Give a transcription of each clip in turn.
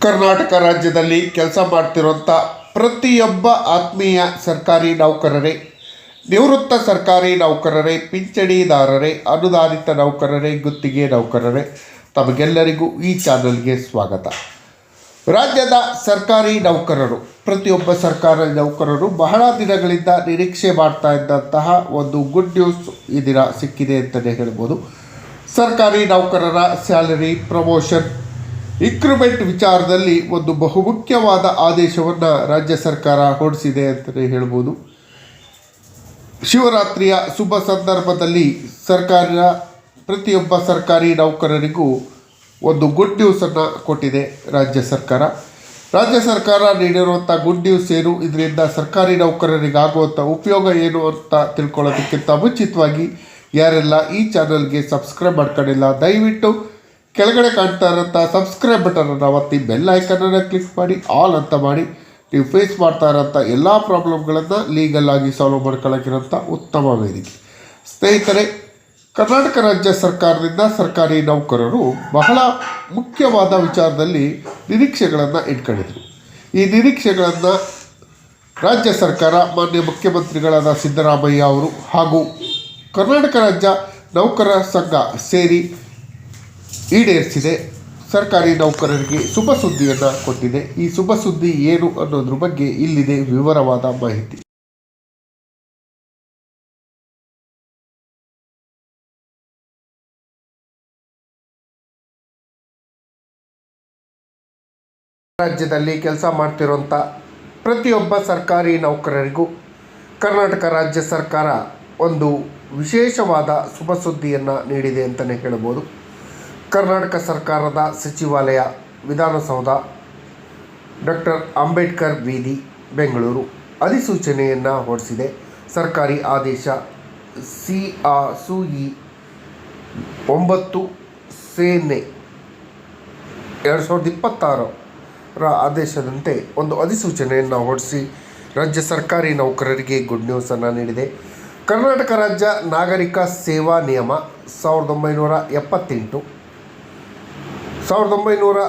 ಕರ್ನಾಟಕ ರಾಜ್ಯದಲ್ಲಿ ಕೆಲಸ ಮಾಡ್ತಿರುವಂಥ ಪ್ರತಿಯೊಬ್ಬ ಆತ್ಮೀಯ ಸರ್ಕಾರಿ ನೌಕರರೇ, ನಿವೃತ್ತ ಸರ್ಕಾರಿ ನೌಕರರೇ, ಪಿಂಚಣಿದಾರರೇ, ಅನುದಾನಿತ ನೌಕರರೇ, ಗುತ್ತಿಗೆ ನೌಕರರೇ, ತಮಗೆಲ್ಲರಿಗೂ ಈ ಚಾನಲ್ಗೆ ಸ್ವಾಗತ. ರಾಜ್ಯದ ಸರ್ಕಾರಿ ನೌಕರರು, ಪ್ರತಿಯೊಬ್ಬ ಸರ್ಕಾರಿ ನೌಕರರು ಬಹಳ ದಿನಗಳಿಂದ ನಿರೀಕ್ಷೆ ಮಾಡ್ತಾ ಇದ್ದಂತಹ ಒಂದು ಗುಡ್ ನ್ಯೂಸ್ ಈ ದಿನ ಸಿಕ್ಕಿದೆ ಅಂತಲೇ ಹೇಳ್ಬೋದು. ಸರ್ಕಾರಿ ನೌಕರರ ಸ್ಯಾಲರಿ, ಪ್ರಮೋಷನ್, ಇನ್ಕ್ರಿಮೆಂಟ್ ವಿಚಾರದಲ್ಲಿ ಒಂದು ಬಹುಮುಖ್ಯವಾದ ಆದೇಶವನ್ನು ರಾಜ್ಯ ಸರ್ಕಾರ ಹೊರಡಿಸಿದೆ ಅಂತಲೇ ಹೇಳ್ಬೋದು. ಶಿವರಾತ್ರಿಯ ಶುಭ ಸಂದರ್ಭದಲ್ಲಿ ಪ್ರತಿಯೊಬ್ಬ ಸರ್ಕಾರಿ ನೌಕರರಿಗೂ ಒಂದು ಗುಡ್ ನ್ಯೂಸನ್ನು ಕೊಟ್ಟಿದೆ ರಾಜ್ಯ ಸರ್ಕಾರ. ರಾಜ್ಯ ಸರ್ಕಾರ ನೀಡಿರುವಂಥ ಗುಡ್ ನ್ಯೂಸ್ ಏನು, ಇದರಿಂದ ಸರ್ಕಾರಿ ನೌಕರರಿಗಾಗುವಂಥ ಉಪಯೋಗ ಏನು ಅಂತ ತಿಳ್ಕೊಳ್ಳೋದಕ್ಕಿಂತ ಮುಂಚಿತವಾಗಿ ಯಾರೆಲ್ಲ ಈ ಚಾನಲ್ಗೆ ಸಬ್ಸ್ಕ್ರೈಬ್ ಮಾಡ್ಕೊಂಡಿಲ್ಲ, ದಯವಿಟ್ಟು ಕೆಳಗಡೆ ಕಾಣ್ತಾ ಇರೋಂಥ ಸಬ್ಸ್ಕ್ರೈಬ್ ಬಟನನ್ನು ಒತ್ತಿ ಬೆಲ್ ಐಕನನ್ನು ಕ್ಲಿಕ್ ಮಾಡಿ ಆಲ್ ಅಂತ ಮಾಡಿ ನೀವು ಫೇಸ್ ಮಾಡ್ತಾ ಇರೋಂಥ ಎಲ್ಲ ಪ್ರಾಬ್ಲಮ್ಗಳನ್ನು ಲೀಗಲ್ ಆಗಿ ಸಾಲ್ವ್ ಮಾಡ್ಕೊಳ್ಳೋಕ್ಕಿರೋಂಥ ಉತ್ತಮ ವೇದಿಕೆ. ಸ್ನೇಹಿತರೆ, ಕರ್ನಾಟಕ ರಾಜ್ಯ ಸರ್ಕಾರದಿಂದ ಸರ್ಕಾರಿ ನೌಕರರು ಬಹಳ ಮುಖ್ಯವಾದ ವಿಚಾರದಲ್ಲಿ ನಿರೀಕ್ಷೆಗಳನ್ನು ಇಟ್ಕೊಂಡಿದ್ರು. ಈ ನಿರೀಕ್ಷೆಗಳನ್ನು ರಾಜ್ಯ ಸರ್ಕಾರ ಮಾನ್ಯ ಮುಖ್ಯಮಂತ್ರಿಗಳಾದ ಸಿದ್ದರಾಮಯ್ಯ ಅವರು ಹಾಗೂ ಕರ್ನಾಟಕ ರಾಜ್ಯ ನೌಕರರ ಸಂಘ ಸೇರಿ ಈಡೇರಿಸಿದೆ. ಸರ್ಕಾರಿ ನೌಕರರಿಗೆ ಶುಭ ಸುದ್ದಿಯನ್ನು ಕೊಟ್ಟಿದೆ. ಈ ಶುಭ ಸುದ್ದಿ ಏನು ಅನ್ನೋದ್ರ ಬಗ್ಗೆ ಇಲ್ಲಿದೆ ವಿವರವಾದ ಮಾಹಿತಿ. ರಾಜ್ಯದಲ್ಲಿ ಕೆಲಸ ಮಾಡ್ತಿರುವಂಥ ಪ್ರತಿಯೊಬ್ಬ ಸರ್ಕಾರಿ ನೌಕರರಿಗೂ ಕರ್ನಾಟಕ ರಾಜ್ಯ ಸರ್ಕಾರ ಒಂದು ವಿಶೇಷವಾದ ಶುಭ ಸುದ್ದಿಯನ್ನು ನೀಡಿದೆ ಅಂತಲೇ ಹೇಳ್ಬೋದು. ಕರ್ನಾಟಕ ಸರ್ಕಾರದ ಸಚಿವಾಲಯ, ವಿಧಾನಸೌಧ, ಡಾಕ್ಟರ್ ಅಂಬೇಡ್ಕರ್ ಬೀದಿ, ಬೆಂಗಳೂರು ಅಧಿಸೂಚನೆಯನ್ನು ಹೊರಡಿಸಿದೆ. ಸರ್ಕಾರಿ ಆದೇಶ CRSUE 9 ಸೇನೆ 2026 ಆದೇಶದಂತೆ ಒಂದು ಅಧಿಸೂಚನೆಯನ್ನು ಹೊರಡಿಸಿ ರಾಜ್ಯ ಸರ್ಕಾರಿ ನೌಕರರಿಗೆ ಗುಡ್ ನ್ಯೂಸನ್ನು ನೀಡಿದೆ. ಕರ್ನಾಟಕ ರಾಜ್ಯ ನಾಗರಿಕ ಸೇವಾ ನಿಯಮ 1978, 1990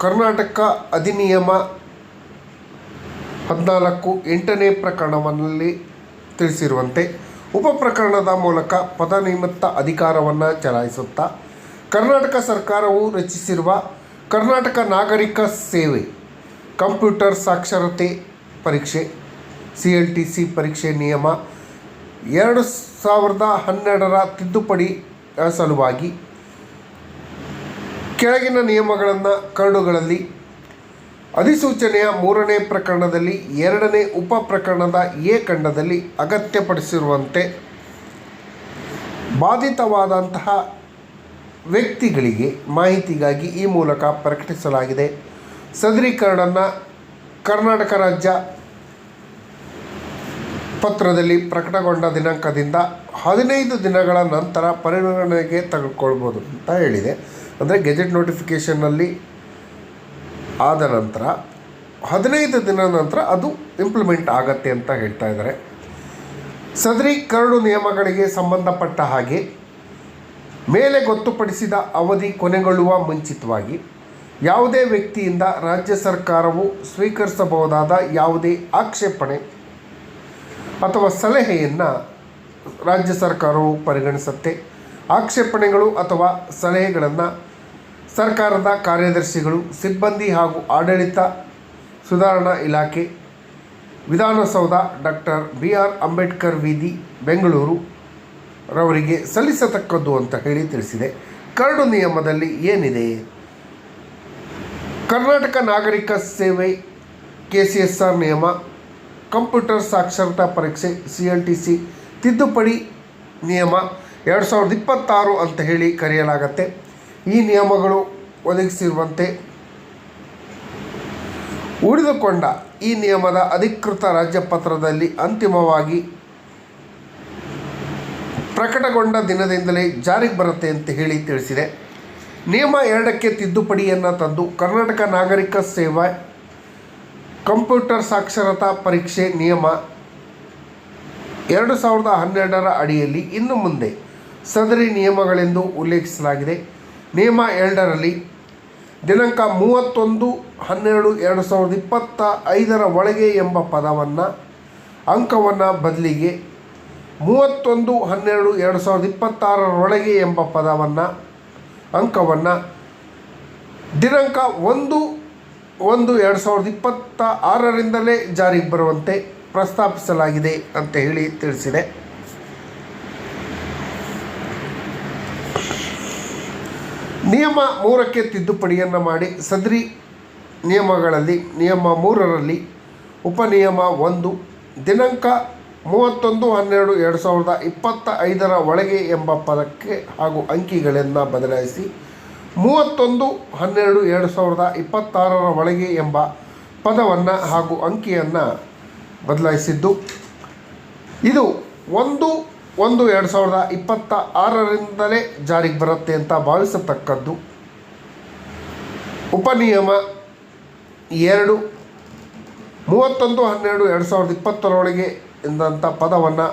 ಕರ್ನಾಟಕ ಅಧಿನಿಯಮ 14 8ನೇ ಪ್ರಕರಣದಲ್ಲಿ ತಿಳಿಸಿರುವಂತೆ ಉಪಪ್ರಕರಣದ ಮೂಲಕ ಪದನಿಮಿತ್ತ ಅಧಿಕಾರವನ್ನು ಚಲಾಯಿಸುತ್ತಾ ಕರ್ನಾಟಕ ಸರ್ಕಾರವು ರಚಿಸಿರುವ ಕರ್ನಾಟಕ ನಾಗರಿಕ ಸೇವೆ ಕಂಪ್ಯೂಟರ್ ಸಾಕ್ಷರತೆ ಪರೀಕ್ಷೆ CLTC ಪರೀಕ್ಷೆ ನಿಯಮ 2012 ತಿದ್ದುಪಡಿ ಸಲುವಾಗಿ ಕೆಳಗಿನ ನಿಯಮಗಳನ್ನು ಕರಡುಗಳಲ್ಲಿ ಅಧಿಸೂಚನೆಯ 3ನೇ ಪ್ರಕರಣದಲ್ಲಿ 2ನೇ ಉಪಪ್ರಕರಣದ ಎ ಖಂಡದಲ್ಲಿ ಅಗತ್ಯಪಡಿಸಿರುವಂತೆ ಬಾಧಿತವಾದಂತಹ ವ್ಯಕ್ತಿಗಳಿಗೆ ಮಾಹಿತಿಗಾಗಿ ಈ ಮೂಲಕ ಪ್ರಕಟಿಸಲಾಗಿದೆ. ಸದರಿ ಕರಡನ್ನು ಕರ್ನಾಟಕ ರಾಜ್ಯ ಪತ್ರದಲ್ಲಿ ಪ್ರಕಟಗೊಂಡ ದಿನಾಂಕದಿಂದ 15 ದಿನಗಳ ನಂತರ ಪರಿಗಣನೆಗೆ ತೆಗೆದುಕೊಳ್ಬೋದು ಅಂತ ಹೇಳಿದೆ. ಅಂದರೆ ಗೆಜೆಟ್ ನೋಟಿಫಿಕೇಷನ್ನಲ್ಲಿ ಆದ ನಂತರ 15 ದಿನದ ನಂತರ ಅದು ಇಂಪ್ಲಿಮೆಂಟ್ ಆಗತ್ತೆ ಅಂತ ಹೇಳ್ತಾ ಇದ್ದಾರೆ. ಸದರಿ ಕರಡು ನಿಯಮಗಳಿಗೆ ಸಂಬಂಧಪಟ್ಟ ಹಾಗೆ ಮೇಲೆ ಗೊತ್ತುಪಡಿಸಿದ ಅವಧಿ ಕೊನೆಗೊಳ್ಳುವ ಮುಂಚಿತವಾಗಿ ಯಾವುದೇ ವ್ಯಕ್ತಿಯಿಂದ ರಾಜ್ಯ ಸರ್ಕಾರವು ಸ್ವೀಕರಿಸಬಹುದಾದ ಯಾವುದೇ ಆಕ್ಷೇಪಣೆ ಅಥವಾ ಸಲಹೆಯನ್ನು ರಾಜ್ಯ ಸರ್ಕಾರವು ಪರಿಗಣಿಸುತ್ತೆ. ಆಕ್ಷೇಪಣೆಗಳು ಅಥವಾ ಸಲಹೆಗಳನ್ನು ಸರ್ಕಾರದ ಕಾರ್ಯದರ್ಶಿಗಳು, ಸಿಬ್ಬಂದಿ ಹಾಗೂ ಆಡಳಿತ ಸುಧಾರಣಾ ಇಲಾಖೆ, ವಿಧಾನಸೌಧ, ಡಾಕ್ಟರ್ BR ಅಂಬೇಡ್ಕರ್ ಬೀದಿ, ಬೆಂಗಳೂರು ರವರಿಗೆ ಸಲ್ಲಿಸತಕ್ಕದ್ದು ಅಂತ ಹೇಳಿ ತಿಳಿಸಿದೆ. ಕರಡು ನಿಯಮದಲ್ಲಿ ಏನಿದೆ? ಕರ್ನಾಟಕ ನಾಗರಿಕ ಸೇವೆ KCSR ನಿಯಮ, ಕಂಪ್ಯೂಟರ್ ಸಾಕ್ಷರತಾ ಪರೀಕ್ಷೆ CLTC ತಿದ್ದುಪಡಿ ನಿಯಮ 2026 ಅಂತ ಹೇಳಿ ಕರೆಯಲಾಗತ್ತೆ. ಈ ನಿಯಮಗಳು ಒದಗಿಸಿರುವಂತೆ ಉಳಿದುಕೊಂಡ ಈ ನಿಯಮದ ಅಧಿಕೃತ ರಾಜ್ಯಪತ್ರದಲ್ಲಿ ಅಂತಿಮವಾಗಿ ಪ್ರಕಟಗೊಂಡ ದಿನದಿಂದಲೇ ಜಾರಿಗೆ ಬರುತ್ತೆ ಅಂತ ಹೇಳಿ ತಿಳಿಸಿದೆ. ನಿಯಮ 2ಕ್ಕೆ ತಿದ್ದುಪಡಿಯನ್ನು ತಂದು ಕರ್ನಾಟಕ ನಾಗರಿಕ ಸೇವೆ ಕಂಪ್ಯೂಟರ್ ಸಾಕ್ಷರತಾ ಪರೀಕ್ಷೆ ನಿಯಮ 2012 ಅಡಿಯಲ್ಲಿ ಇನ್ನು ಮುಂದೆ ಸದರಿ ನಿಯಮಗಳೆಂದು ಉಲ್ಲೇಖಿಸಲಾಗಿದೆ. ನಿಯಮ 2ರಲ್ಲಿ ದಿನಾಂಕ 31/12/2025 ಒಳಗೆ ಎಂಬ ಪದವನ್ನು ಅಂಕವನ್ನು ಬದಲಿಗೆ 31/12/2026 ಒಳಗೆ ಎಂಬ ಪದವನ್ನು ಅಂಕವನ್ನು ದಿನಾಂಕ 1/1/2026ರಿಂದಲೇ ಜಾರಿಗೆ ಬರುವಂತೆ ಪ್ರಸ್ತಾಪಿಸಲಾಗಿದೆ ಅಂತ ಹೇಳಿ ತಿಳಿಸಿದೆ. ನಿಯಮ 3ಕ್ಕೆ ತಿದ್ದುಪಡಿಯನ್ನು ಮಾಡಿ ಸದರಿ ನಿಯಮಗಳಲ್ಲಿ ನಿಯಮ 3ರಲ್ಲಿ ಉಪನಿಯಮ 1 ದಿನಾಂಕ 31/12/2025 ಒಳಗೆ ಎಂಬ ಪದಕ್ಕೆ ಹಾಗೂ ಅಂಕಿಗಳನ್ನು ಬದಲಾಯಿಸಿ 31/12/2026 ಒಳಗೆ ಎಂಬ ಪದವನ್ನು ಹಾಗೂ ಅಂಕಿಯನ್ನು ಬದಲಾಯಿಸಿದ್ದು, ಇದು 1/1/2026ರಿಂದಲೇ ಜಾರಿಗೆ ಬರುತ್ತೆ ಅಂತ ಭಾವಿಸತಕ್ಕದ್ದು. ಉಪನಿಯಮ 2 31/12/2020 ಎಂದಂಥ ಪದವನ್ನು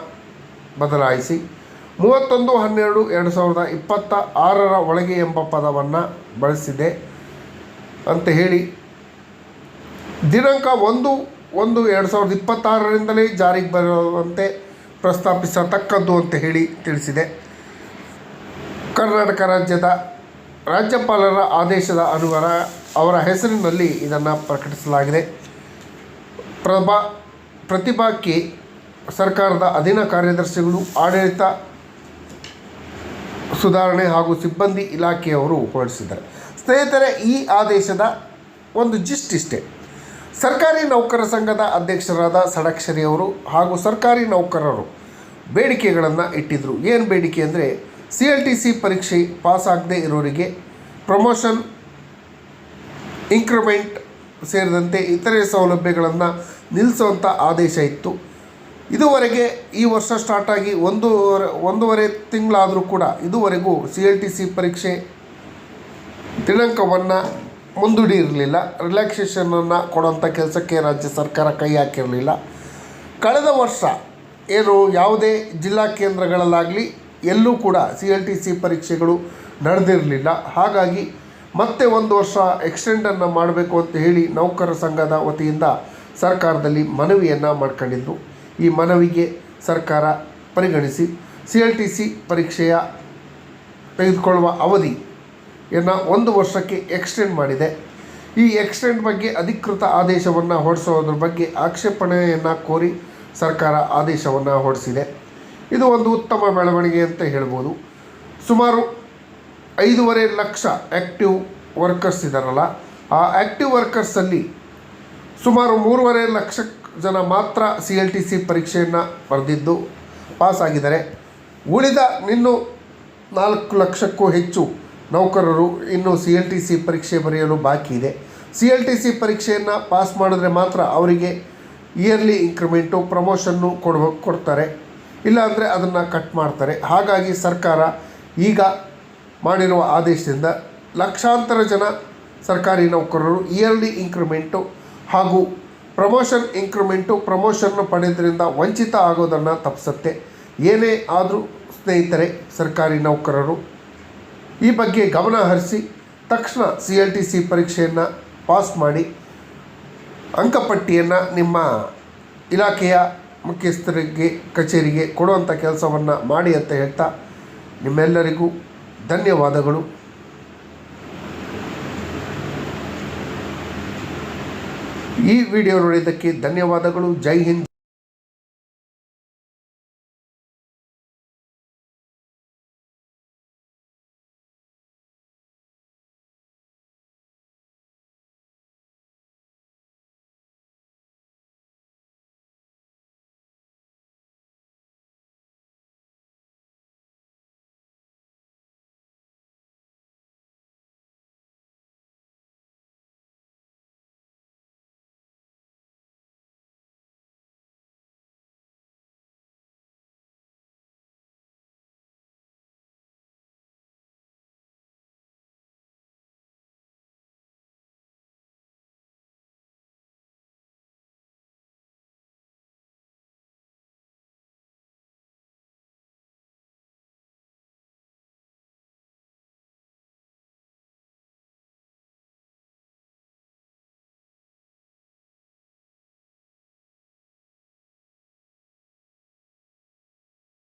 ಬದಲಾಯಿಸಿ 31/12/2026 ಒಳಗೆ ಎಂಬ ಪದವನ್ನು ಬಳಸಿದೆ ಅಂತ ಹೇಳಿ ದಿನಾಂಕ 1/1/2026ರಿಂದಲೇ ಜಾರಿಗೆ ಬರುವಂತೆ ಪ್ರಸ್ತಾಪಿಸತಕ್ಕದ್ದು ಅಂತ ಹೇಳಿ ತಿಳಿಸಿದೆ. ಕರ್ನಾಟಕ ರಾಜ್ಯದ ರಾಜ್ಯಪಾಲರ ಆದೇಶದ ಅನುಸಾರ ಅವರ ಹೆಸರಿನಲ್ಲಿ ಇದನ್ನು ಪ್ರಕಟಿಸಲಾಗಿದೆ. ಪ್ರತಿಭಾ ಕೆ ಸರ್ಕಾರದ ಅಧೀನ ಕಾರ್ಯದರ್ಶಿಗಳು, ಆಡಳಿತ ಸುಧಾರಣೆ ಹಾಗೂ ಸಿಬ್ಬಂದಿ ಇಲಾಖೆಯವರು ಹೊರಡಿಸಿದ್ದಾರೆ. ಸ್ನೇಹಿತರೆ, ಈ ಆದೇಶದ ಒಂದು ಜಿಸ್ಟ್ ಇಷ್ಟೇ. ಸರ್ಕಾರಿ ನೌಕರರ ಸಂಘದ ಅಧ್ಯಕ್ಷರಾದ ಷಡಕ್ಷರಿ ಅವರು ಹಾಗೂ ಸರ್ಕಾರಿ ನೌಕರರು ಬೇಡಿಕೆಗಳನ್ನು ಇಟ್ಟಿದ್ದರು. ಏನು ಬೇಡಿಕೆ ಅಂದರೆ, CLTC ಪರೀಕ್ಷೆ ಪಾಸ್ ಆಗದೇ ಇರೋರಿಗೆ ಪ್ರಮೋಷನ್, ಇಂಕ್ರಿಮೆಂಟ್ ಸೇರಿದಂತೆ ಇತರೆ ಸೌಲಭ್ಯಗಳನ್ನು ನಿಲ್ಲಿಸುವಂಥ ಆದೇಶ ಇತ್ತು. ಇದುವರೆಗೆ ಈ ವರ್ಷ ಸ್ಟಾರ್ಟ್ ಆಗಿ ಒಂದೂವರೆ ತಿಂಗಳಾದರೂ ಕೂಡ ಇದುವರೆಗೂ CLTC ಪರೀಕ್ಷೆ ದಿನಾಂಕವನ್ನು ಮುಂದೂಡಿರಲಿಲ್ಲ. ರಿಲ್ಯಾಕ್ಸೇಷನನ್ನು ಕೊಡುವಂಥ ಕೆಲಸಕ್ಕೆ ರಾಜ್ಯ ಸರ್ಕಾರ ಕೈ ಹಾಕಿರಲಿಲ್ಲ. ಕಳೆದ ವರ್ಷ ಏನು ಯಾವುದೇ ಜಿಲ್ಲಾ ಕೇಂದ್ರಗಳಲ್ಲಾಗಲಿ ಎಲ್ಲೂ ಕೂಡ CLTC ಪರೀಕ್ಷೆಗಳು ನಡೆದಿರಲಿಲ್ಲ. ಹಾಗಾಗಿ ಮತ್ತೆ ಒಂದು ವರ್ಷ ಎಕ್ಸ್ಟೆಂಡನ್ನು ಮಾಡಬೇಕು ಅಂತ ಹೇಳಿ ನೌಕರರ ಸಂಘದ ವತಿಯಿಂದ ಸರ್ಕಾರದಲ್ಲಿ ಮನವಿಯನ್ನು ಮಾಡ್ಕೊಂಡಿದ್ರು. ಈ ಮನವಿಗೆ ಸರ್ಕಾರ ಪರಿಗಣಿಸಿ CLTC ಪರೀಕ್ಷೆಯ ತೆಗೆದುಕೊಳ್ಳುವ ಅವಧಿಯನ್ನು 1 ವರ್ಷಕ್ಕೆ ಎಕ್ಸ್ಟೆಂಡ್ ಮಾಡಿದೆ. ಈ ಎಕ್ಸ್ಟೆಂಡ್ ಬಗ್ಗೆ ಅಧಿಕೃತ ಆದೇಶವನ್ನು ಹೊರಡಿಸೋದ್ರ ಬಗ್ಗೆ ಆಕ್ಷೇಪಣೆಯನ್ನು ಕೋರಿ ಸರ್ಕಾರ ಆದೇಶವನ್ನು ಹೊರಡಿಸಿದೆ. ಇದು ಒಂದು ಉತ್ತಮ ಬೆಳವಣಿಗೆ ಅಂತ ಹೇಳ್ಬೋದು. ಸುಮಾರು 5.5 ಲಕ್ಷ ಆ್ಯಕ್ಟಿವ್ ವರ್ಕರ್ಸ್ ಇದ್ದಾರಲ್ಲ, ಆ ಆ್ಯಕ್ಟಿವ್ ವರ್ಕರ್ಸಲ್ಲಿ ಸುಮಾರು 3.5 ಲಕ್ಷ ಜನ ಮಾತ್ರ CLTC ಪರೀಕ್ಷೆಯನ್ನು ಬರೆದಿದ್ದು ಪಾಸಾಗಿದ್ದಾರೆ. ಉಳಿದ ಇನ್ನೂ 4 ಲಕ್ಷಕ್ಕೂ ಹೆಚ್ಚು ನೌಕರರು ಇನ್ನೂ CLTC ಪರೀಕ್ಷೆ ಬರೆಯಲು ಬಾಕಿ ಇದೆ. CLTC ಪರೀಕ್ಷೆಯನ್ನು ಪಾಸ್ ಮಾಡಿದ್ರೆ ಮಾತ್ರ ಅವರಿಗೆ ಇಯರ್ಲಿ ಇಂಕ್ರಿಮೆಂಟು, ಪ್ರಮೋಷನ್ನು ಕೊಡ್ತಾರೆ, ಇಲ್ಲಾಂದರೆ ಅದನ್ನು ಕಟ್ ಮಾಡ್ತಾರೆ. ಹಾಗಾಗಿ ಸರ್ಕಾರ ಈಗ ಮಾಡಿರುವ ಆದೇಶದಿಂದ ಲಕ್ಷಾಂತರ ಜನ ಸರ್ಕಾರಿ ನೌಕರರು ಇಯರ್ಲಿ ಇಂಕ್ರಿಮೆಂಟು ಹಾಗೂ ಪ್ರಮೋಷನ್ನು ಪಡೆಯೋದ್ರಿಂದ ವಂಚಿತ ಆಗೋದನ್ನು ತಪ್ಪಿಸುತ್ತೆ. ಏನೇ ಆದರೂ ಸ್ನೇಹಿತರೆ, ಸರ್ಕಾರಿ ನೌಕರರು ಈ ಬಗ್ಗೆ ಗಮನ ಹರಿಸಿ ತಕ್ಷಣ CLTC ಪರೀಕ್ಷೆಯನ್ನು ಪಾಸ್ ಮಾಡಿ ಅಂಕಪಟ್ಟಿಯನ್ನು ನಿಮ್ಮ ಇಲಾಖೆಯ ಮುಖ್ಯಸ್ಥರಿಗೆ ಕಚೇರಿಗೆ ಕೊಡುವಂಥ ಕೆಲಸವನ್ನು ಮಾಡಿ ಅಂತ ಹೇಳ್ತಾ ನಿಮ್ಮೆಲ್ಲರಿಗೂ ಧನ್ಯವಾದಗಳು. ಈ ವಿಡಿಯೋ ನೋಡಿದ್ದಕ್ಕೆ ಧನ್ಯವಾದಗಳು. ಜೈ ಹಿಂದ್.